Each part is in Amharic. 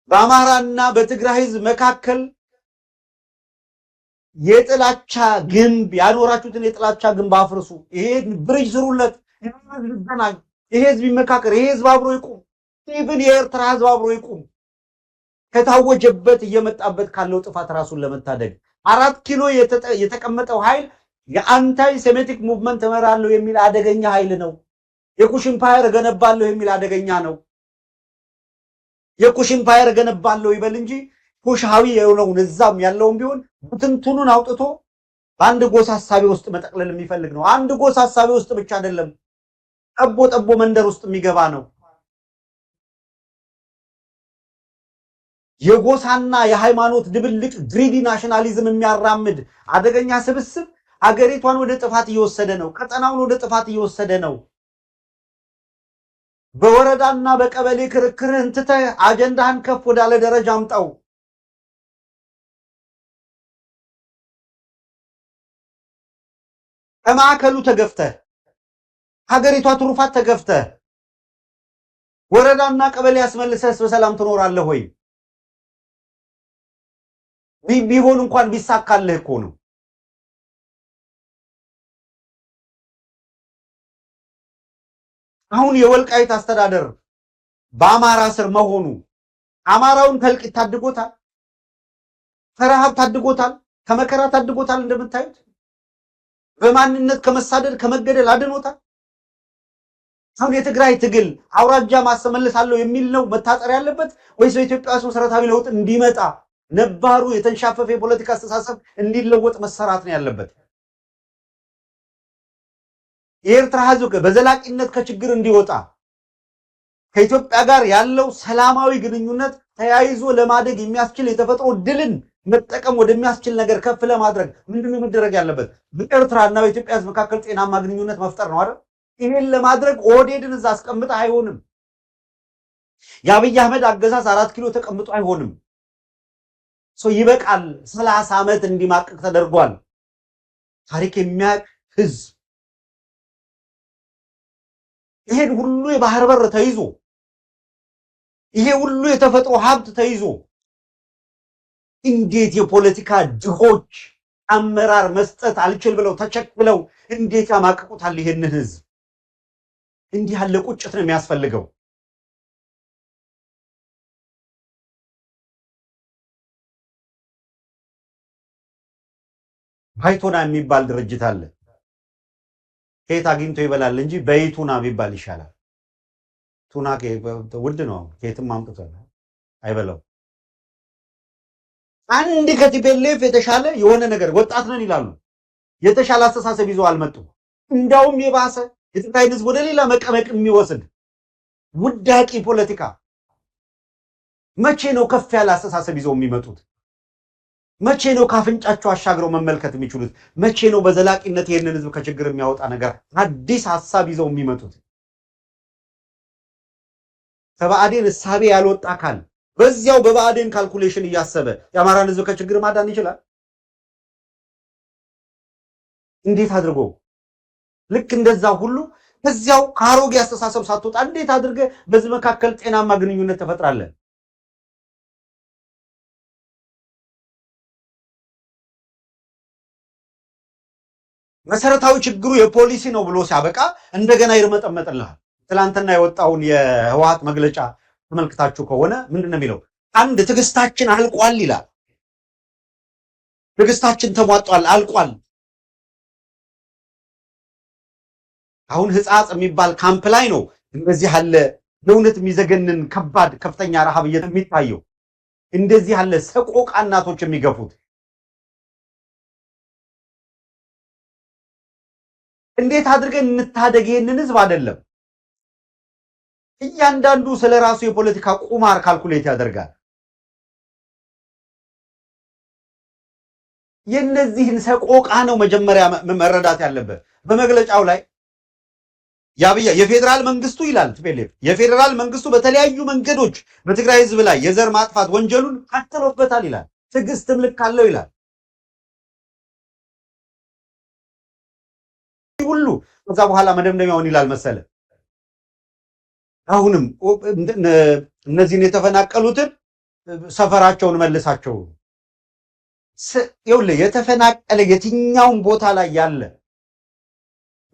በአማራና በትግራይ ህዝብ መካከል የጥላቻ ግንብ ያኖራችሁትን የጥላቻ ግንብ አፍርሱ። ይሄ ብሪጅ ስሩለት። ይሄ ህዝብ ይመካከር። ይሄ ህዝብ አብሮ ይቁም። ኢቭን የኤርትራ ህዝብ አብሮ ይቁም። ከታወጀበት እየመጣበት ካለው ጥፋት ራሱን ለመታደግ 4 ኪሎ የተቀመጠው ኃይል የአንታይ ሴሜቲክ ሙቭመንት እመራለሁ የሚል አደገኛ ኃይል ነው። የኩሽ ኢምፓየር ገነባለሁ የሚል አደገኛ ነው። የኩሽ ኢምፓየር ገነባለሁ ይበል እንጂ ኩሻዊ የሆነውን እዛም ያለውን ቢሆን ብትንቱኑን አውጥቶ በአንድ ጎሳ ሐሳቤ ውስጥ መጠቅለል የሚፈልግ ነው። አንድ ጎሳ ሐሳቤ ውስጥ ብቻ አይደለም፣ ጠቦ መንደር ውስጥ የሚገባ ነው። የጎሳና የሃይማኖት ድብልቅ ግሪዲ ናሽናሊዝም የሚያራምድ አደገኛ ስብስብ አገሪቷን ወደ ጥፋት እየወሰደ ነው። ቀጠናውን ወደ ጥፋት እየወሰደ ነው። በወረዳና በቀበሌ ክርክርህን ትተህ አጀንዳህን ከፍ ወዳለ ደረጃ አምጣው። ከማዕከሉ ተገፍተህ ሀገሪቷ ትሩፋት ተገፍተህ ወረዳና ቀበሌ ያስመልሰህ በሰላም ትኖራለህ ወይ? ቢሆን እንኳን ቢሳካልህ እኮ ነው። አሁን የወልቃይት አስተዳደር በአማራ ስር መሆኑ አማራውን ከእልቂት ታድጎታል፣ ከረሃብ ታድጎታል፣ ከመከራ ታድጎታል። እንደምታዩት በማንነት ከመሳደድ ከመገደል አድኖታል። አሁን የትግራይ ትግል አውራጃ ማስመለሳለሁ የሚል ነው መታጠር ያለበት ወይስ በኢትዮጵያ ውስጥ መሰረታዊ ለውጥ እንዲመጣ ነባሩ የተንሻፈፈ የፖለቲካ አስተሳሰብ እንዲለወጥ መሰራት ነው ያለበት? የኤርትራ ህዝብ በዘላቂነት ከችግር እንዲወጣ ከኢትዮጵያ ጋር ያለው ሰላማዊ ግንኙነት ተያይዞ ለማደግ የሚያስችል የተፈጥሮ ድልን መጠቀም ወደሚያስችል ነገር ከፍ ለማድረግ ምንድነው መደረግ ያለበት? በኤርትራና በኢትዮጵያ ህዝብ መካከል ጤናማ ግንኙነት መፍጠር ነው አይደል? ይሄን ለማድረግ ኦህዴድን እዛ አስቀምጠ አይሆንም። የአብይ አህመድ አገዛዝ 4 ኪሎ ተቀምጦ አይሆንም። ይበቃል። 30 ዓመት እንዲማቅቅ ተደርጓል። ታሪክ የሚያውቅ ህዝብ ይሄን ሁሉ የባህር በር ተይዞ ይሄ ሁሉ የተፈጥሮ ሀብት ተይዞ እንዴት የፖለቲካ ድሆች አመራር መስጠት አልችል ብለው ተቸክለው እንዴት ያማቅቁታል? ይሄን ህዝብ እንዲህ ያለ ቁጭት ነው የሚያስፈልገው። ባይቶና የሚባል ድርጅት አለ። ከየት አግኝቶ ይበላል እንጂ በይቱና ቢባል ይሻላል። ቱና ውድ ነው፣ ከየትም አምጥቶ አይበላው። አንድ ከቲፔሌፍ የተሻለ የሆነ ነገር ወጣት ነን ይላሉ። የተሻለ አስተሳሰብ ይዞ አልመጡም። እንዳውም የባሰ የትግራይን ህዝብ ወደ ሌላ መቀመቅ የሚወስድ ውዳቂ ፖለቲካ። መቼ ነው ከፍ ያለ አስተሳሰብ ይዘው የሚመጡት? መቼ ነው ካፍንጫቸው አሻግረው መመልከት የሚችሉት? መቼ ነው በዘላቂነት ይሄንን ህዝብ ከችግር የሚያወጣ ነገር አዲስ ሐሳብ ይዘው የሚመጡት? ከብአዴን እሳቤ ያልወጣ አካል በዚያው በብአዴን ካልኩሌሽን እያሰበ የአማራን ህዝብ ከችግር ማዳን ይችላል? እንዴት አድርጎ? ልክ እንደዛ ሁሉ ከዚያው ከአሮጌ አስተሳሰብ ሳትወጣ እንዴት አድርገ በዚህ መካከል ጤናማ ግንኙነት ተፈጥራለህ? መሰረታዊ ችግሩ የፖሊሲ ነው ብሎ ሲያበቃ እንደገና ይርመጠመጥልሃል። ትላንትና የወጣውን የህወሓት መግለጫ ተመልክታችሁ ከሆነ ምንድነው የሚለው? አንድ ትዕግስታችን አልቋል ይላል። ትዕግስታችን ተሟጧል፣ አልቋል። አሁን ህፃጽ የሚባል ካምፕ ላይ ነው እንደዚህ ያለ ለእውነት የሚዘገንን ከባድ ከፍተኛ ረሃብ የሚታየው። እንደዚህ ያለ ሰቆቃ እናቶች የሚገፉት እንዴት አድርገን እንታደግ ይሄንን ህዝብ? አይደለም እያንዳንዱ ስለራሱ የፖለቲካ ቁማር ካልኩሌት ያደርጋል። የነዚህን ሰቆቃ ነው መጀመሪያ መረዳት ያለበት። በመግለጫው ላይ የፌደራል መንግስቱ ይላል ትፔሌፍ የፌደራል መንግስቱ በተለያዩ መንገዶች በትግራይ ህዝብ ላይ የዘር ማጥፋት ወንጀሉን ቀጥሎበታል ይላል። ትዕግስትም ልክ አለው ይላል። ሁሉ ከዛ በኋላ መደምደሚያውን ይላል መሰለ አሁንም እነዚህን የተፈናቀሉትን ሰፈራቸውን መልሳቸው ይኸውልህ የተፈናቀለ የትኛውን ቦታ ላይ ያለ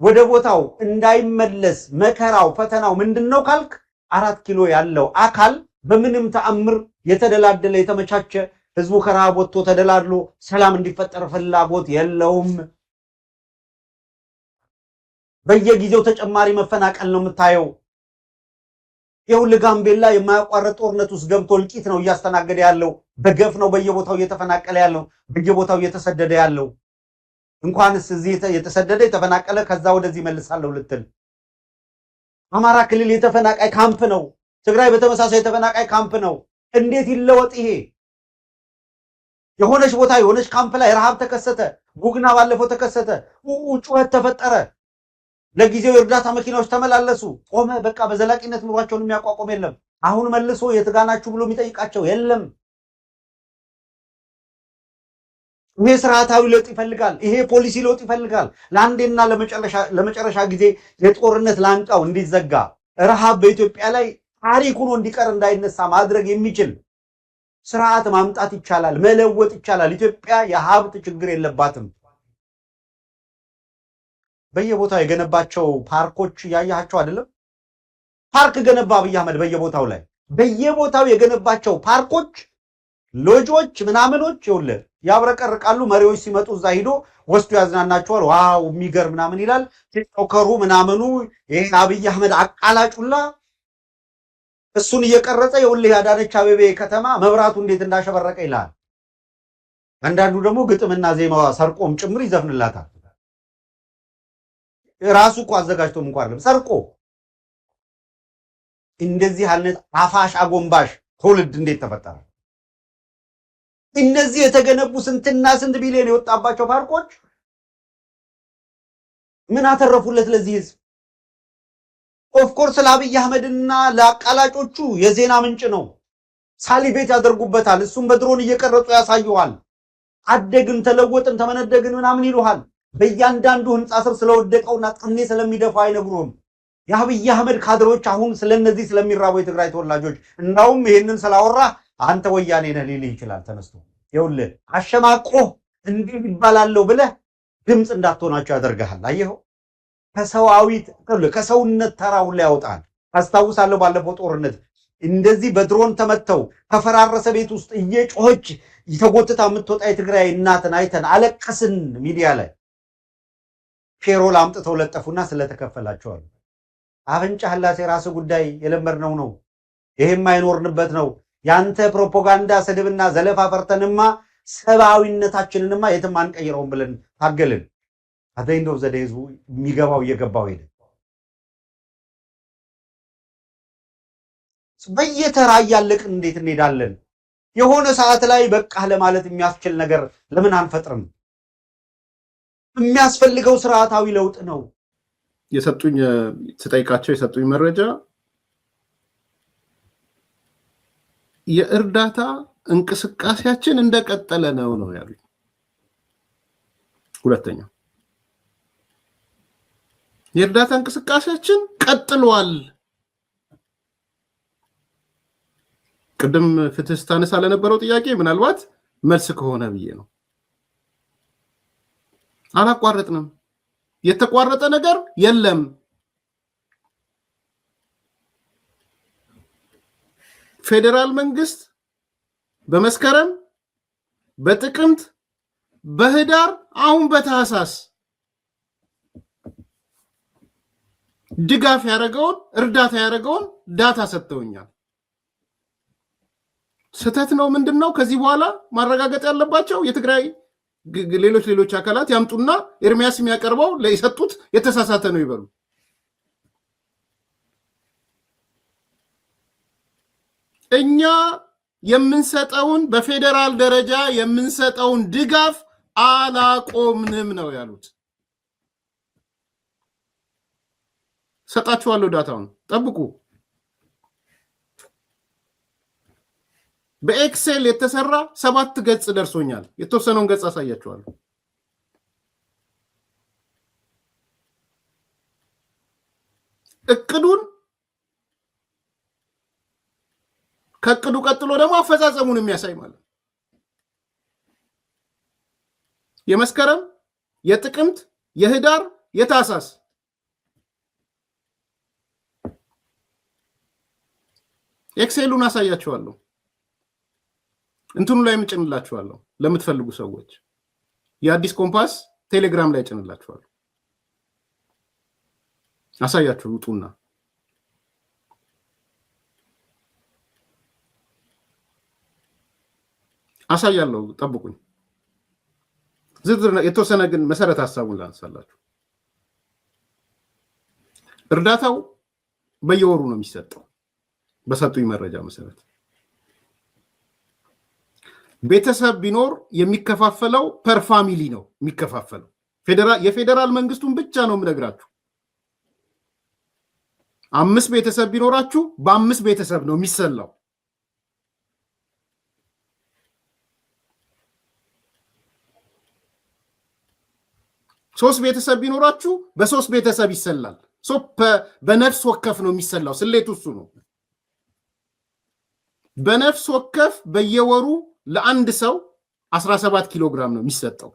ወደ ቦታው እንዳይመለስ መከራው ፈተናው ምንድነው ካልክ 4 ኪሎ ያለው አካል በምንም ተአምር የተደላደለ የተመቻቸ ህዝቡ ከረሃብ ወጥቶ ተደላድሎ ሰላም እንዲፈጠር ፍላጎት የለውም። በየጊዜው ተጨማሪ መፈናቀል ነው የምታየው። ይኸውልህ ጋምቤላ የማያቋርጥ ጦርነት ውስጥ ገብቶ እልቂት ነው እያስተናገደ ያለው። በገፍ ነው በየቦታው እየተፈናቀለ ያለው፣ በየቦታው እየተሰደደ ያለው። እንኳንስ እዚህ የተሰደደ የተፈናቀለ ከዛ ወደዚህ መልሳለሁ ልትል። አማራ ክልል የተፈናቃይ ካምፕ ነው። ትግራይ በተመሳሳይ የተፈናቃይ ካምፕ ነው። እንዴት ይለወጥ ይሄ? የሆነች ቦታ የሆነች ካምፕ ላይ ረሃብ ተከሰተ፣ ቡግና ባለፈው ተከሰተ፣ ጩኸት ተፈጠረ። ለጊዜው የእርዳታ መኪናዎች ተመላለሱ፣ ቆመ። በቃ በዘላቂነት ኑሯቸውን የሚያቋቁም የለም። አሁን መልሶ የትጋናችሁ ብሎ የሚጠይቃቸው የለም። ይሄ ስርዓታዊ ለውጥ ይፈልጋል። ይሄ ፖሊሲ ለውጥ ይፈልጋል። ለአንዴና ለመጨረሻ ጊዜ የጦርነት ላንቃው እንዲዘጋ፣ ረሃብ በኢትዮጵያ ላይ ታሪክ ሆኖ እንዲቀር እንዳይነሳ ማድረግ የሚችል ስርዓት ማምጣት ይቻላል፣ መለወጥ ይቻላል። ኢትዮጵያ የሀብት ችግር የለባትም። በየቦታው የገነባቸው ፓርኮች እያያቸው አይደለም? ፓርክ ገነባ አብይ አህመድ በየቦታው ላይ በየቦታው የገነባቸው ፓርኮች፣ ሎጆች፣ ምናምኖች ይኸውልህ ያብረቀርቃሉ። መሪዎች ሲመጡ እዛ ሂዶ ወስዶ ያዝናናቸዋል። ዋው የሚገርም ምናምን ይላል። ቲክቶከሩ ምናምኑ ይሄ አብይ አህመድ አቃላጩላ እሱን እየቀረጸ ይኸውልህ ያዳነች አቤቤ ከተማ መብራቱ እንዴት እንዳሸበረቀ ይላል። አንዳንዱ ደግሞ ግጥምና ዜማ ሰርቆም ጭምር ይዘፍንላታል። ራሱ እኮ አዘጋጅቶም እንኳን ሰርቆ እንደዚህ አይነት አፋሽ አጎንባሽ ትውልድ እንዴት ተፈጠረ? እነዚህ የተገነቡ ስንትና ስንት ቢሊዮን የወጣባቸው ፓርኮች ምን አተረፉለት ለዚህ ህዝብ? ኦፍኮርስ ለአብይ አህመድና ለአቃላጮቹ የዜና ምንጭ ነው። ሳሊቤት ያደርጉበታል። እሱም በድሮን እየቀረጹ ያሳዩዋል። አደግን፣ ተለወጥን፣ ተመነደግን ምናምን ይሉሃል። በእያንዳንዱ ህንፃ ስር ስለወደቀውና ጠኔ ስለሚደፋ አይነግሩም። የአብይ አህመድ ካድሮች አሁን ስለነዚህ ስለሚራቡ የትግራይ ተወላጆች እንዳውም ይሄንን ስላወራ አንተ ወያኔ ነህ ሊልህ ይችላል ተነስቶ። ይኸውልህ አሸማቆህ እንዲህ ይባላለው ብለህ ድምፅ እንዳትሆናቸው ያደርግሃል። አየኸው? ከሰውነት ተራው ላይ ያወጣል። አስታውሳለሁ ባለፈው ጦርነት እንደዚህ በድሮን ተመተው ከፈራረሰ ቤት ውስጥ እየጮኸች ተጎትታ የምትወጣ የትግራይ እናትን አይተን አለቀስን። ሚዲያ ላይ ፔሮል አምጥተው ለጠፉና ስለተከፈላቸዋል። አፍንጫ ህላሴ ራስ ጉዳይ የለመድነው ነው። ይሄም አይኖርንበት ነው። ያንተ ፕሮፓጋንዳ ስድብና ዘለፋ ፈርተንማ ሰብአዊነታችንንማ የትም አንቀይረውም ብለን ታገልን። አደይንዶ ዘደ ህዝቡ የሚገባው እየገባው ሄደ። በየተራ እያለቅን እንዴት እንሄዳለን? የሆነ ሰዓት ላይ በቃ ለማለት የሚያስችል ነገር ለምን አንፈጥርም? የሚያስፈልገው ስርዓታዊ ለውጥ ነው። የሰጡኝ ስጠይቃቸው የሰጡኝ መረጃ የእርዳታ እንቅስቃሴያችን እንደቀጠለ ነው ያሉኝ። ሁለተኛው የእርዳታ እንቅስቃሴያችን ቀጥሏል። ቅድም ፍትህ ስታነሳ ለነበረው ጥያቄ ምናልባት መልስ ከሆነ ብዬ ነው። አላቋረጥንም። የተቋረጠ ነገር የለም። ፌደራል መንግስት በመስከረም፣ በጥቅምት፣ በህዳር አሁን በታህሳስ ድጋፍ ያደረገውን እርዳታ ያደረገውን ዳታ ሰጥተውኛል። ስህተት ነው ምንድነው? ከዚህ በኋላ ማረጋገጥ ያለባቸው የትግራይ ሌሎች አካላት ያምጡና ኤርሚያስ የሚያቀርበው ለይሰጡት የተሳሳተ ነው ይበሉ። እኛ የምንሰጠውን በፌደራል ደረጃ የምንሰጠውን ድጋፍ አላቆምንም ነው ያሉት። ሰጣችኋለሁ፣ ዳታውን ጠብቁ። በኤክሴል የተሰራ 7 ገጽ ደርሶኛል። የተወሰነውን ገጽ አሳያችኋለሁ። እቅዱን ከቅዱ ቀጥሎ ደግሞ አፈጻጸሙን የሚያሳይ ማለት የመስከረም የጥቅምት የህዳር የታህሳስ ኤክሴሉን አሳያችኋለሁ እንትኑ ላይ ምጭንላችኋለሁ ለምትፈልጉ ሰዎች የአዲስ ኮምፓስ ቴሌግራም ላይ ጭንላችኋለሁ አሳያችሁ ውጡና አሳያለሁ ጠብቁኝ ዝርዝር የተወሰነ ግን መሰረት ሐሳቡን ላንሳላችሁ እርዳታው በየወሩ ነው የሚሰጠው በሰጡኝ መረጃ መሰረት ቤተሰብ ቢኖር የሚከፋፈለው ፐር ፋሚሊ ነው የሚከፋፈለው የፌደራል መንግስቱን ብቻ ነው የምነግራችሁ 5 ቤተሰብ ቢኖራችሁ በ5 ቤተሰብ ነው የሚሰላው 3 ቤተሰብ ቢኖራችሁ በ3 ቤተሰብ ይሰላል በነፍስ ወከፍ ነው የሚሰላው ስሌቱ እሱ ነው በነፍስ ወከፍ በየወሩ ለአንድ ሰው 17 ኪሎ ግራም ነው የሚሰጠው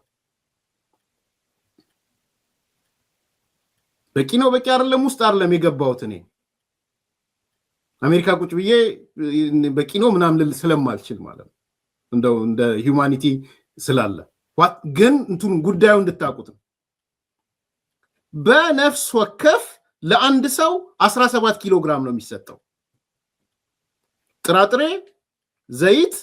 በቂ ነው በቂ አይደለም ውስጥ አይደለም የገባሁት እኔ አሜሪካ ቁጭ ብዬ በቂ ነው ምናምን ስለማልችል ማለት ነው እንደ ሂዩማኒቲ ስላለ ግን እንትኑ ጉዳዩ እንድታቁት በነፍስ ወከፍ ለአንድ ሰው 17 ኪሎ ግራም ነው የሚሰጠው ጥራጥሬ ዘይት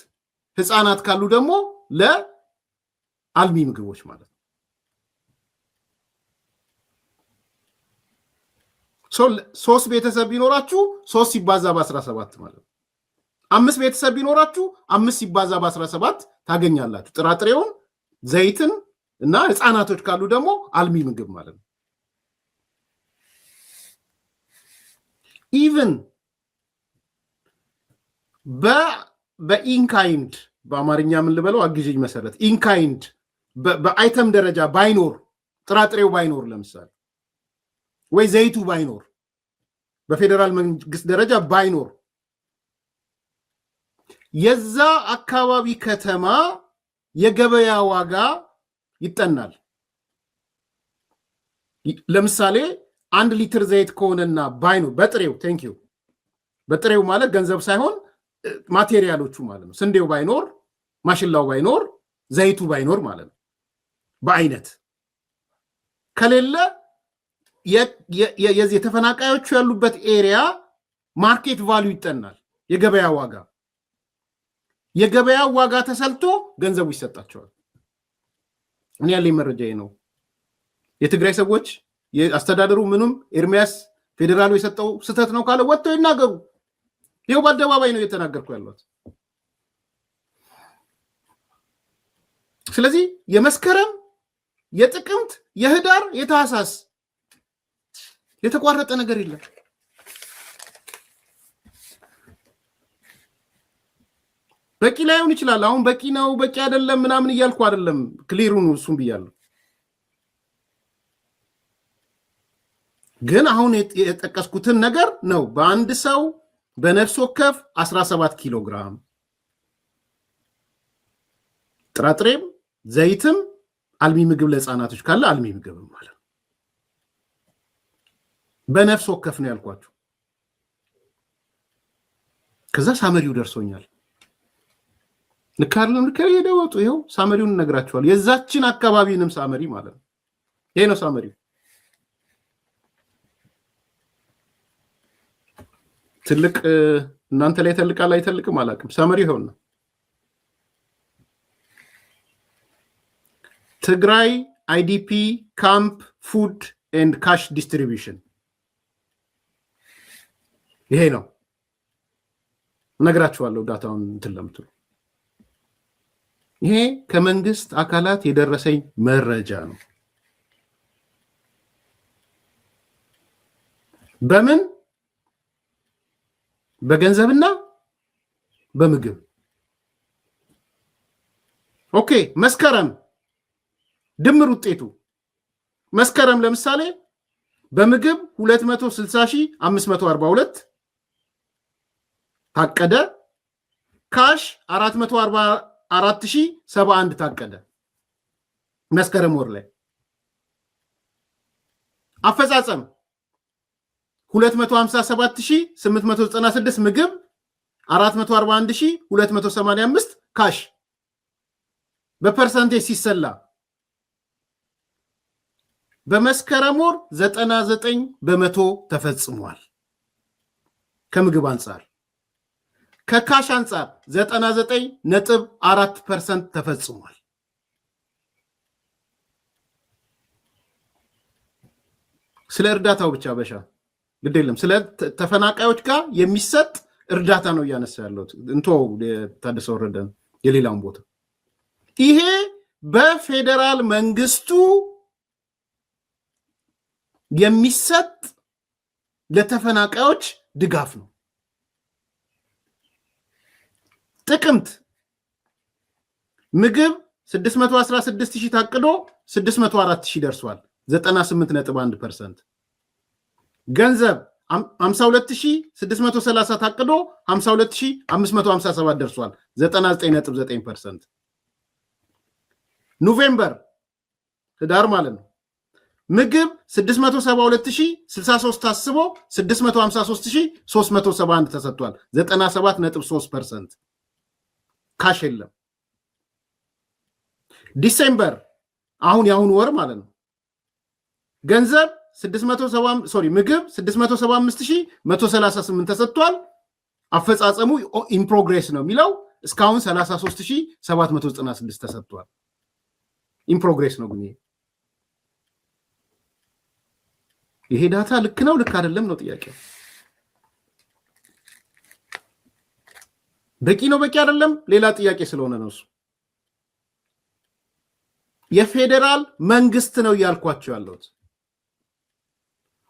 ህፃናት ካሉ ደግሞ ለአልሚ ምግቦች ማለት ነው 3 ቤተሰብ ቢኖራችሁ 3 ሲባዛ በ17 ማለት ነው 5 ቤተሰብ ቢኖራችሁ 5 ሲባዛ በ17 ታገኛላችሁ ጥራጥሬውን ዘይትን እና ህፃናቶች ካሉ ደግሞ አልሚ ምግብ ማለት ነው ኢቭን በኢንካይንድ በአማርኛ ምን ልበለው አግዥኝ መሰረት ኢንካይንድ በአይተም ደረጃ ባይኖር ጥራጥሬው ባይኖር ለምሳሌ ወይ ዘይቱ ባይኖር በፌደራል መንግስት ደረጃ ባይኖር የዛ አካባቢ ከተማ የገበያ ዋጋ ይጠናል ለምሳሌ 1 ሊትር ዘይት ከሆነና ባይኖር በጥሬው ቴንኪዩ በጥሬው ማለት ገንዘብ ሳይሆን ማቴሪያሎቹ ማለት ነው ስንዴው ባይኖር ማሽላው ባይኖር ዘይቱ ባይኖር ማለት ነው በአይነት ከሌለ የዚህ ተፈናቃዮቹ ያሉበት ኤሪያ ማርኬት ቫልዩ ይጠናል የገበያ ዋጋ ተሰልቶ ገንዘቡ ይሰጣቸዋል እኔ ያለኝ መረጃ ነው የትግራይ ሰዎች የአስተዳደሩ ምንም ኤርሚያስ ፌደራሉ የሰጠው ስተት ነው ካለ ወጥተው ይናገሩ ይሄው በአደባባይ ነው እየተናገርኩ ያለሁት ስለዚህ የመስከረም የጥቅምት የህዳር የታህሳስ የተቋረጠ ነገር የለም በቂ ላይሆን ይችላል አሁን በቂ ነው በቂ አይደለም ምናምን እያልኩ አይደለም ክሊሩን እሱም ብያለሁ ግን አሁን የጠቀስኩትን ነገር ነው በአንድ ሰው በነፍስ ወከፍ 17 ኪሎ ግራም ጥራጥሬም ዘይትም አልሚ ምግብ ለህፃናቶች ካለ አልሚ ምግብ ማለት ነው በነፍስ ወከፍ ነው ያልኳችሁ ከዛ ሳመሪው ደርሶኛል ልካርለም ከየደወጡ ይሄው ሳመሪውን ነግራችኋል የዛችን አካባቢንም ሳመሪ ማለት ነው ይሄ ነው ሳመሪው ትልቅ እናንተ ላይ ተልቃላ አይተልቅም አላቅም ሳመሪ ይሆንና ትግራይ አይዲፒ ካምፕ ፉድ ኤንድ ካሽ ዲስትሪቢዩሽን ይሄ ነው ነግራችኋለሁ ዳታውን እንትለምቱ ይሄ ከመንግስት አካላት የደረሰኝ መረጃ ነው በምን በገንዘብና በምግብ ኦኬ መስከረም ድምር ውጤቱ መስከረም ለምሳሌ በምግብ 260542 ታቀደ ካሽ 444071 ታቀደ መስከረም ወር ላይ አፈጻጸም 257896 ምግብ 441285 ካሽ በፐርሰንቴጅ ሲሰላ በመስከረም ወር 99% ተፈጽሟል ከምግብ አንፃር ከካሽ አንፃር 99.4% ተፈጽሟል ስለ እርዳታው ብቻ በሻ ግዴለም ስለ ተፈናቃዮች ጋር የሚሰጥ እርዳታ ነው ያነሳ ያለው እንቶ ታደሰ ወረደ የሌላውን ቦታ ይሄ በፌደራል መንግስቱ የሚሰጥ ለተፈናቃዮች ድጋፍ ነው ጥቅምት ምግብ 616000 ታቅዶ 604000 ደርሷል 98.1% ገንዘብ 52630 ታቅዶ 52557 ደርሷል 99.9% ኖቬምበር ህዳር ማለት ነው ምግብ 672063 ታስቦ 653371 ተሰጥቷል 97.3% ካሽ የለም ዲሴምበር አሁን ያሁን ወር ማለት ነው ገንዘብ 670 ምግብ 675138 ተሰጥቷል አፈጻጸሙ ኢን ፕሮግሬስ ነው የሚለው እስካሁን 33796 ተሰጥቷል ኢን ፕሮግሬስ ነው ግን ይሄ ዳታ ልክ ነው ልክ አይደለም ነው ጥያቄው በቂ ነው በቂ አይደለም ሌላ ጥያቄ ስለሆነ ነው እሱ የፌደራል መንግስት ነው ያልኳችሁ ያለው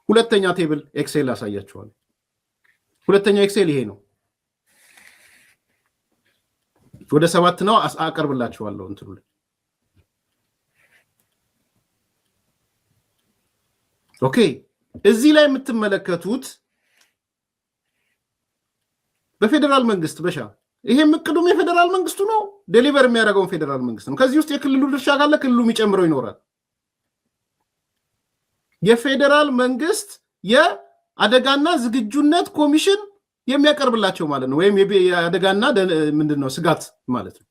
ሁለተኛ ቴብል ኤክሴል አሳያችኋለሁ ሁለተኛ ኤክሴል ይሄ ነው ወደ 7 ነው አቀርብላችኋለሁ እንትሉ ኦኬ እዚህ ላይ የምትመለከቱት በፌደራል መንግስት በሻ ይሄም እቅዱም የፌደራል መንግስቱ ነው ዴሊቨር የሚያደርገው ፌደራል መንግስት ነው ከዚህ ውስጥ የክልሉ ድርሻ ካለ ክልሉ የሚጨምረው ይኖራል የፌደራል መንግስት የአደጋና ዝግጁነት ኮሚሽን የሚያቀርብላቸው ማለት ነው ወይም የአደጋና ምንድነው ስጋት ማለት ነው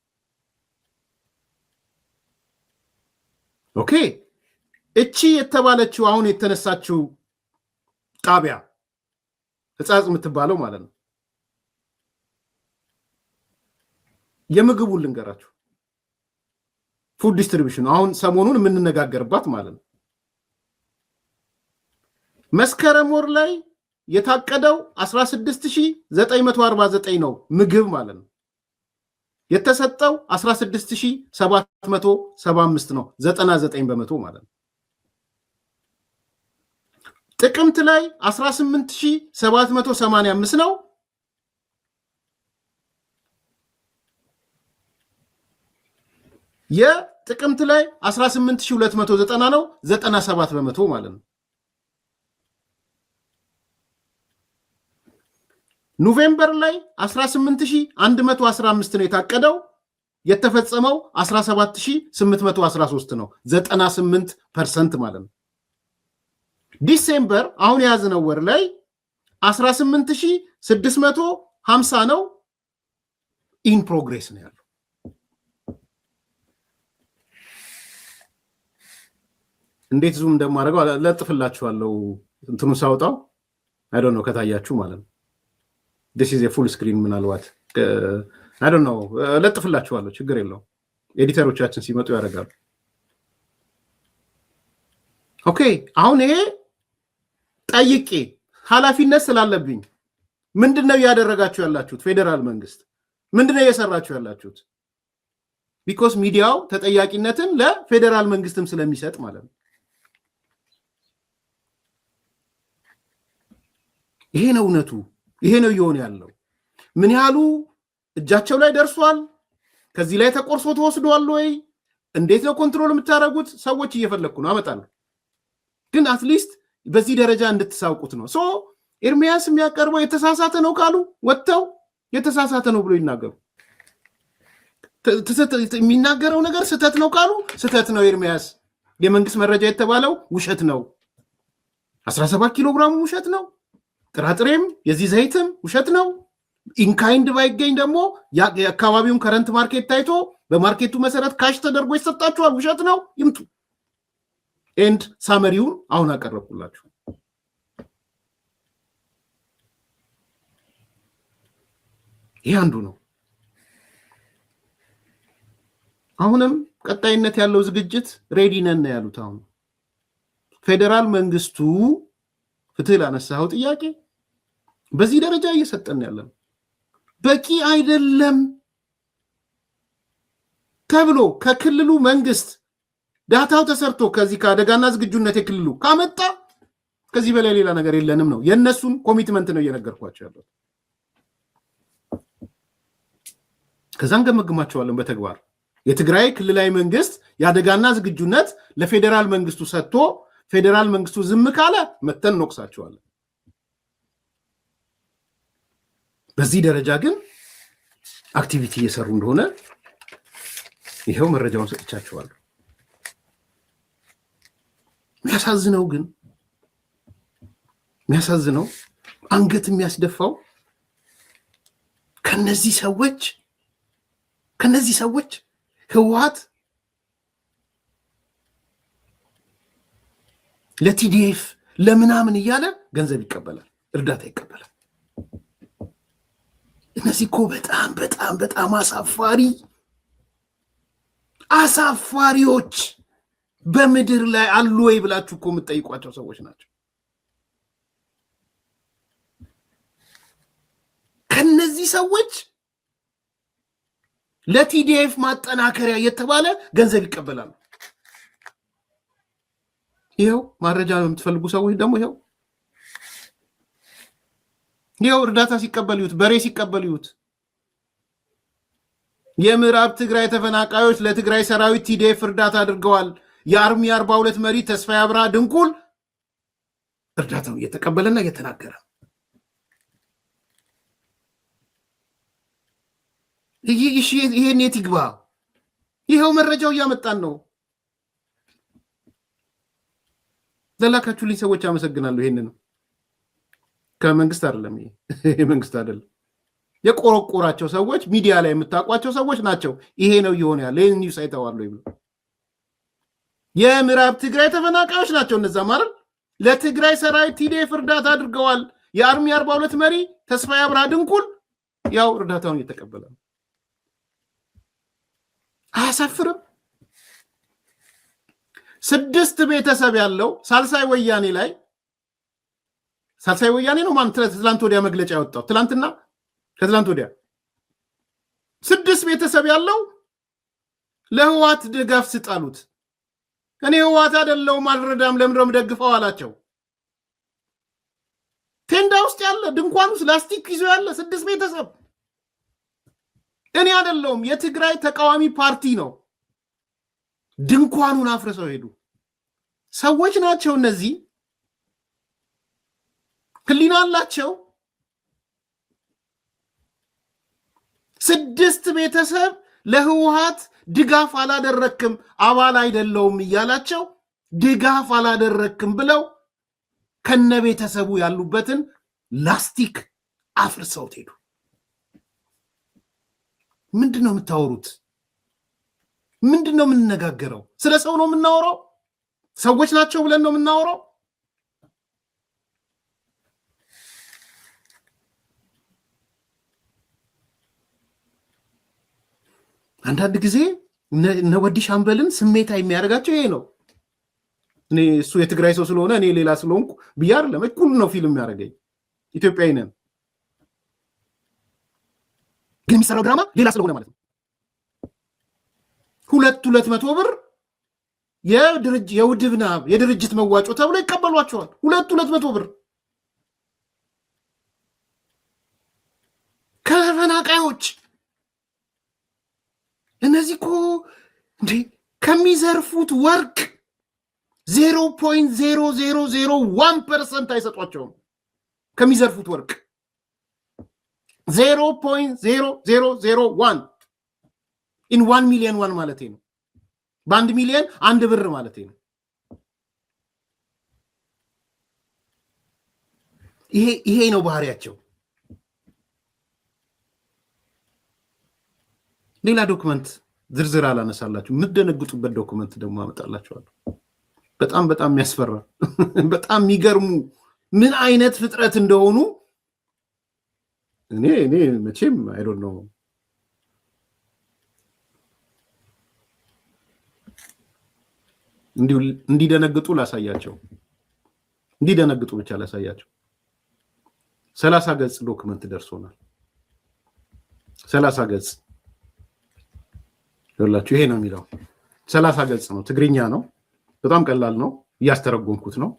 ኦኬ እቺ የተባለችው አሁን የተነሳችው ጣቢያ ህጻጽ የምትባለው ማለት ነው የምግቡን ልንገራችሁ ፉድ ዲስትሪቢዩሽን አሁን ሰሞኑን የምንነጋገርባት ማለት ነው መስከረም ወር ላይ የታቀደው 16949 ነው ምግብ ማለት ነው የተሰጠው 16775 ነው 99% ማለት ነው ጥቅምት ላይ 18785 ነው የጥቅምት ላይ 18290 ነው 97% ማለት ነው ኖቬምበር ላይ 18115 ነው የታቀደው የተፈጸመው 17813 ነው 98% ማለት ነው ዲሴምበር አሁን ያዝነው ወር ላይ 18650 ነው ኢን ፕሮግሬስ ነው ያለው እንዴት ዙም እንደማደርገው ለጥፍላችኋለሁ እንትኑ ሳውጣው አይ ዶንት ኖ ከታያችሁ ማለት ነው this is a full screen ምናልባት I don't know ለጥፍላችኋለሁ ችግር የለው ኤዲተሮቻችን ሲመጡ ያደርጋሉ ኦኬ አሁን ይሄ ጠይቄ ኃላፊነት ስላለብኝ ምንድነው ያደረጋችሁ ያላችሁት ፌደራል መንግስት ምንድነው እየሰራችሁ ያላችሁት because ሚዲያው ተጠያቂነትን ለፌደራል መንግስትም ስለሚሰጥ ማለት ነው ይሄ ነው እውነቱ ይሄ ነው ይሆን ያለው ምን ያሉ እጃቸው ላይ ደርሷል ከዚህ ላይ ተቆርሶ ተወስዷል ወይ እንዴት ነው ኮንትሮል የምታረጉት ሰዎች እየፈለኩ ነው አመጣለሁ ግን አትሊስት በዚህ ደረጃ እንድትሳውቁት ነው ሶ ኤርሚያስ የሚያቀርበው የተሳሳተ ነው ካሉ ወጥተው የተሳሳተ ነው ብሎ ይናገሩ የሚናገረው ነገር ስህተት ነው ካሉ ስህተት ነው። ኤርሚያስ የመንግስት መረጃ የተባለው ውሸት ነው። 17 ኪሎ ግራም ውሸት ነው። ጥራጥሬም የዚህ ዘይትም ውሸት ነው። ኢንካይንድ ባይገኝ ደግሞ የአካባቢውን ከረንት ማርኬት ታይቶ በማርኬቱ መሰረት ካሽ ተደርጎ ይሰጣችኋል። ውሸት ነው። ይምጡ። ኤንድ ሳመሪውን አሁን አቀረብኩላችሁ። ይህ አንዱ ነው። አሁንም ቀጣይነት ያለው ዝግጅት ሬዲ ነን ያሉት አሁን ፌደራል መንግስቱ ፍትህ ላነሳው ጥያቄ በዚህ ደረጃ እየሰጠን ያለን በቂ አይደለም ተብሎ ከክልሉ መንግስት ዳታው ተሰርቶ ከዚህ ከአደጋና ዝግጁነት የክልሉ ካመጣ ከዚህ በላይ ሌላ ነገር የለንም ነው። የነሱን ኮሚትመንት ነው እየነገርኳቸው ያለው። ከዛን ገመግማቸዋለን በተግባር የትግራይ ክልላዊ መንግስት የአደጋና ዝግጁነት ለፌደራል መንግስቱ ሰጥቶ ፌደራል መንግስቱ ዝም ካለ መተን እንወቅሳቸዋለን። በዚህ ደረጃ ግን አክቲቪቲ እየሰሩ እንደሆነ ይሄው መረጃውን ሰጥቻቸዋለሁ። የሚያሳዝነው አንገት የሚያስደፋው ከነዚህ ሰዎች ህወሓት ለቲዲኤፍ ለምናምን እያለ ገንዘብ ይቀበላል፣ እርዳታ ይቀበላል። እነዚህ እኮ በጣም በጣም በጣም አሳፋሪዎች በምድር ላይ አሉ ወይ ብላችሁ እኮ የምትጠይቋቸው ሰዎች ናቸው። ከነዚህ ሰዎች ለቲዲኤፍ ማጠናከሪያ የተባለ ገንዘብ ይቀበላሉ። ይሄው ማረጃ የምትፈልጉ ሰዎች ደግሞ ይሄው እርዳታ ሲቀበሉት፣ በሬ ሲቀበሉት የምዕራብ ትግራይ ተፈናቃዮች ለትግራይ ሰራዊት ቲዲኤፍ እርዳታ አድርገዋል። የአርሚ 42 መሪ ተስፋዬ አብርሃ ድንኩል እርዳታው እየተቀበለና እየተናገረ ይሄን የት ይግባ? ይሄው መረጃው እያመጣን ነው። ለላካችሁልኝ ሰዎች አመሰግናለሁ። ይሄንን ከመንግስት አይደለም፣ ይሄ መንግስት አይደለም። የቆረቆራቸው ሰዎች ሚዲያ ላይ የምታውቋቸው ሰዎች ናቸው። ይሄ ነው እየሆነ ያለ። ይሄን ኒውስ አይተዋል ወይ ብሎ የምዕራብ ትግራይ ተፈናቃዮች ናቸው እነዛ ማለት ለትግራይ ሰራዊት ቲዲኤፍ እርዳታ አድርገዋል። የአርሚ 42 መሪ ተስፋዬ አብርሃ ድንኩል ያው እርዳታውን እየተቀበለ ነው። አያሳፍርም? 6 ቤተሰብ ያለው ሳልሳይ ወያኔ ላይ ሳልሳይ ወያኔ ነው ማን ትላንት ወዲያ መግለጫ ያወጣው ትላንትና ከትላንት ወዲያ 6 ቤተሰብ ያለው ለህወሓት ድጋፍ ስጣሉት። እኔ ህወሓት አይደለሁም አልረዳም ለምንድነው ደግፈው አላቸው። ቴንዳ ውስጥ ያለ ድንኳን ውስጥ ላስቲክ ይዞ ያለ 6 ቤተሰብ እኔ አይደለሁም የትግራይ ተቃዋሚ ፓርቲ ነው። ድንኳኑን አፍርሰው ሄዱ። ሰዎች ናቸው እነዚህ፣ ህሊና አላቸው። 6 ቤተሰብ ለህወሓት ድጋፍ አላደረክም አባል አይደለውም እያላቸው ድጋፍ አላደረክም ብለው ከነ ቤተሰቡ ያሉበትን ላስቲክ አፍርሰው ሄዱ። ምንድነው የምታወሩት? ምንድነው የምንነጋገረው? ስለ ሰው ነው የምናወራው? ሰዎች ናቸው ብለን ነው የምናወራው? አንዳንድ ጊዜ እነ ወዲ ሻምበልን ስሜታ የሚያደርጋቸው ይሄ ነው። እኔ እሱ የትግራይ ሰው ስለሆነ እኔ ሌላ ስለሆንኩ ብዬ አይደለም፣ እኩል ነው ፊልም የሚያደርገኝ። ኢትዮጵያዊ ነን፣ ግን የሚሰራው ድራማ ሌላ ስለሆነ ማለት ነው። 200 ብር የድርጅት መዋጮ ተብሎ ይቀበሏቸዋል። 200 ብር ከተፈናቃዮች። እነዚህ እኮ እንዴ ከሚዘርፉት ወርቅ 0.0001% አይሰጧቸውም። ከሚዘርፉት ወርቅ 0.0001 ኢን 1 ሚሊዮን 1 ማለት ነው በ1 ሚሊዮን 1 ብር ማለት ነው ይሄ ነው ባህሪያቸው ሌላ ዶክመንት ዝርዝር አላነሳላችሁ ምትደነግጡበት ዶክመንት ደግሞ አመጣላችኋለሁ በጣም የሚያስፈራ በጣም የሚገርሙ ምን አይነት ፍጥረት እንደሆኑ እኔ መቼም አይ ዶንት ኖ እንዲደነግጡ ላሳያቸው እንዲደነግጡ ብቻ ላሳያቸው 30 ገጽ ዶክመንት ደርሶናል 30 ገጽ ይላችሁ ይሄ ነው የሚለው 30 ገጽ ነው ትግርኛ ነው በጣም ቀላል ነው ያስተረጎምኩት ነው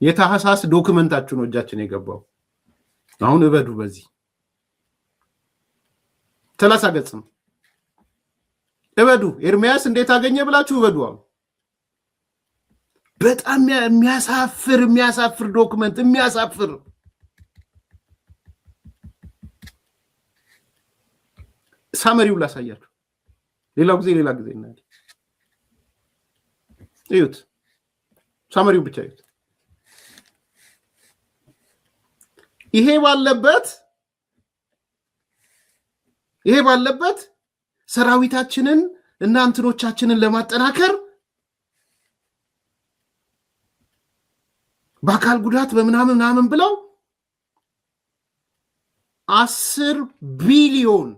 የታህሳስ ዶክመንታችሁ ነው እጃችን የገባው አሁን እበዱ በዚህ 30 ገጽ ነው እበዱ ኤርሚያስ እንዴት አገኘ ብላችሁ እበዱ በጣም የሚያሳፍር ዶክመንት የሚያሳፍር ሳመሪው ላሳያችሁ ሌላ ጊዜ እናያለን እዩት ሳመሪው ብቻ እዩት ይሄ ባለበት ሰራዊታችንን እና እንትኖቻችንን ለማጠናከር በአካል ጉዳት በምናምን ብለው 10 ቢሊዮን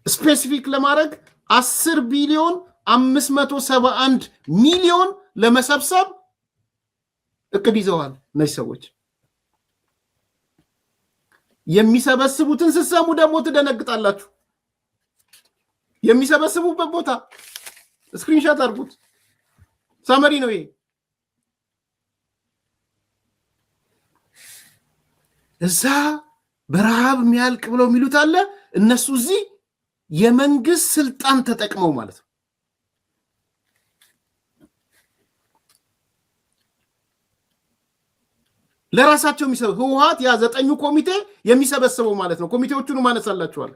ስፔሲፊክ ለማድረግ 10 ቢሊዮን 571 ሚሊዮን ለመሰብሰብ እቅድ ይዘዋል እነዚህ ሰዎች የሚሰበስቡትን ስትሰሙ ደግሞ ትደነግጣላችሁ የሚሰበስቡበት ቦታ ስክሪንሾት አድርጉት ሳመሪ ነው ይሄ እዛ በረሃብ የሚያልቅ ብለው የሚሉት አለ እነሱ እዚህ የመንግስት ስልጣን ተጠቅመው ማለት ነው ለራሳቸው ህወሓት ያ 9 ኮሚቴ የሚሰበስበው ማለት ነው ኮሚቴዎቹን ማነሳላችኋል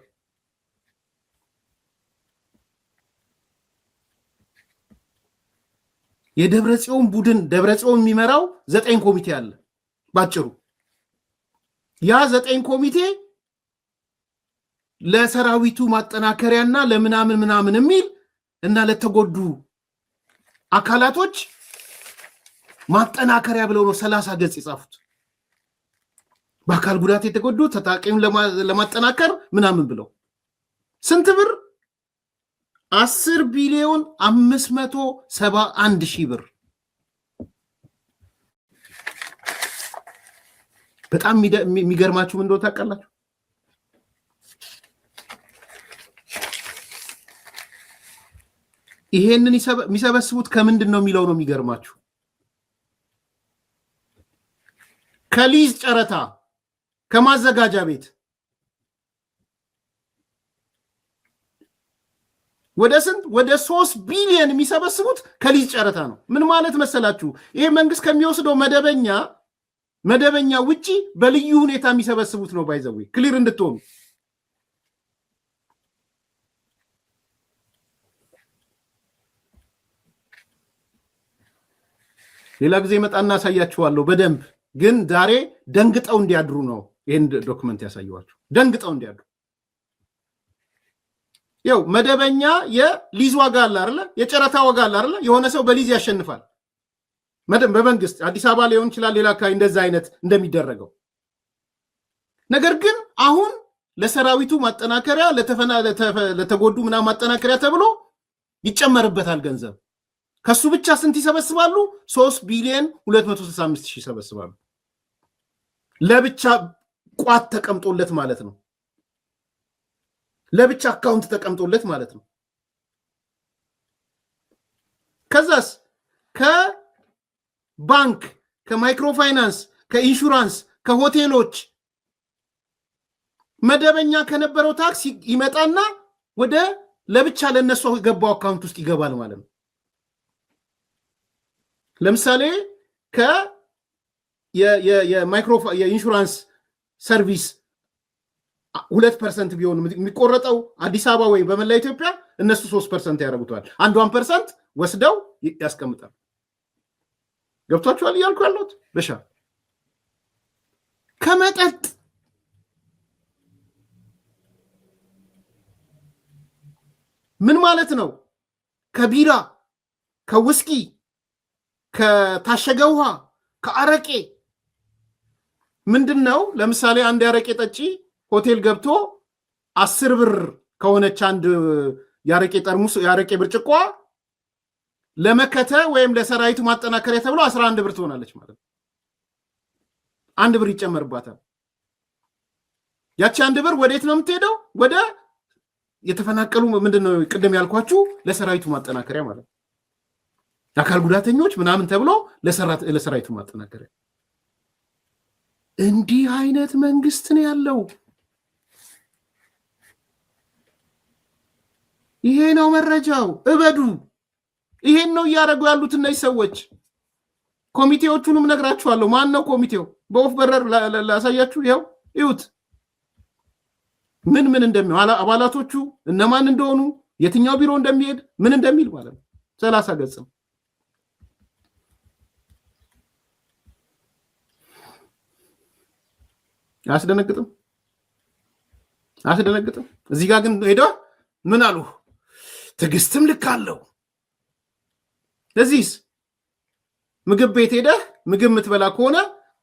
የደብረጽዮን ቡድን ደብረጽዮን የሚመራው 9 ኮሚቴ አለ ባጭሩ ያ 9 ኮሚቴ ለሰራዊቱ ማጠናከሪያና ለምናምን የሚል እና ለተጎዱ አካላቶች ማጠናከሪያ ብለው ነው 30 ገጽ የጻፉት በአካል ጉዳት የተጎዱ ተጣቂውን ለማጠናከር ምናምን ብለው ስንት ብር 10 ቢሊዮን 571 ሺህ ብር በጣም የሚገርማችሁ ምን እንደሆነ ታውቃላችሁ ይሄንን የሚሰበስቡት ከምንድን ነው የሚለው ነው የሚገርማችሁ ከሊዝ ጨረታ ከማዘጋጃ ቤት ወደ 3 ቢሊዮን የሚሰበስቡት ከሊዝ ጨረታ ነው ምን ማለት መሰላችሁ ይሄ መንግስት ከሚወስደው መደበኛ ውጪ በልዩ ሁኔታ የሚሰበስቡት ነው ባይዘው ክሊር እንድትሆኑ ሌላ ጊዜ መጣና ያሳያችኋለሁ በደንብ ግን ዛሬ ደንግጠው እንዲያድሩ ነው ይሄን ዶክመንት ያሳየዋችሁ ደንግጠው እንዲያድሩ ያው መደበኛ የሊዝ ዋጋ አለ አይደል የጨረታ ዋጋ አለ አይደል የሆነ ሰው በሊዝ ያሸንፋል በመንግስት አዲስ አበባ ሊሆን ይችላል ሌላ አካባቢ እንደዛ አይነት እንደሚደረገው ነገር ግን አሁን ለሰራዊቱ ማጠናከሪያ ለተጎዱ ምናምን ማጠናከሪያ ተብሎ ይጨመርበታል ገንዘብ ከሱ ብቻ ስንት ይሰበስባሉ 3 ቢሊዮን 265 ሺህ ይሰበስባሉ ለብቻ ቋት ተቀምጦለት ማለት ነው ለብቻ አካውንት ተቀምጦለት ማለት ነው ከዛስ ከባንክ ከማይክሮ ፋይናንስ ከኢንሹራንስ ከሆቴሎች መደበኛ ከነበረው ታክስ ይመጣና ወደ ለብቻ ለነሱ ገባው አካውንት ውስጥ ይገባል ማለት ነው ለምሳሌ የማይክሮ የኢንሹራንስ ሰርቪስ 2% ቢሆን የሚቆረጠው አዲስ አበባ ወይ በመላ ኢትዮጵያ እነሱ 3% ያደርጉታል። 1% ወስደው ያስቀምጣል። ገብቷችኋል እያልኩ ያለሁት በሻ ከመጠጥ ምን ማለት ነው? ከቢራ፣ ከውስኪ፣ ከታሸገ ውሃ፣ ከአረቄ ምንድነው? ለምሳሌ አንድ ያረቄ ጠጪ ሆቴል ገብቶ 10 ብር ከሆነች አንድ ያረቄ ጠርሙስ ያረቄ ብርጭቆ ለመከተ ወይም ለሰራዊቱ ማጠናከሪያ ተብሎ 11 ብር ትሆናለች ማለት ነው። 1 ብር ይጨመርባታል። ያቺ 1 ብር ወዴት ነው የምትሄደው? ወደ የተፈናቀሉ ምንድነው ቅድም ያልኳችሁ ለሰራዊቱ ማጠናከሪያ ማለት ነው። አካል ጉዳተኞች ምናምን ተብሎ ለሰራዊቱ ማጠናከሪያ። እንዲህ አይነት መንግስት ነው ያለው። ይሄ ነው መረጃው። እበዱ። ይሄን ነው እያደረጉ ያሉት እነዚህ ሰዎች። ኮሚቴዎቹንም ነግራችኋለሁ። ማን ነው ኮሚቴው? በወፍ በረር ላሳያችሁ። ይኸው ይሁት ምን እንደሚሆን አባላቶቹ እነማን እንደሆኑ የትኛው ቢሮ እንደሚሄድ ምን እንደሚል ማለት ነው። 30 ገጽ ነው። አያስደነግጥም? እዚህ ጋር ግን ሄዶ ምን አሉ? ትዕግስትም ልክ አለው። ለዚህስ ምግብ ቤት ሄደህ ምግብ የምትበላ ከሆነ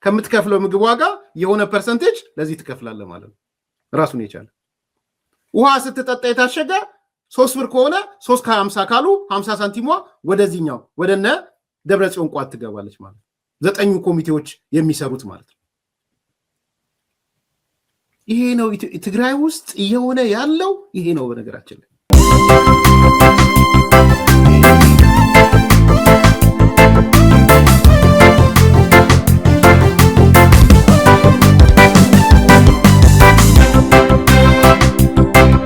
ከምትከፍለው ምግብ ዋጋ የሆነ ፐርሰንቴጅ ለዚህ ትከፍላለህ ማለት ነው። ራሱን የቻለ ውሃ ስትጠጣ የታሸገ 3 ብር ከሆነ 3.50 ካሉ 50 ሳንቲሟ ወደዚህኛው ወደነ ደብረጽዮን ቋት ትገባለች ማለት ነው። 9 ኮሚቴዎች የሚሰሩት ማለት ነው። ይሄ ነው ትግራይ ውስጥ እየሆነ ያለው። ይሄ ነው በነገራችን ላይ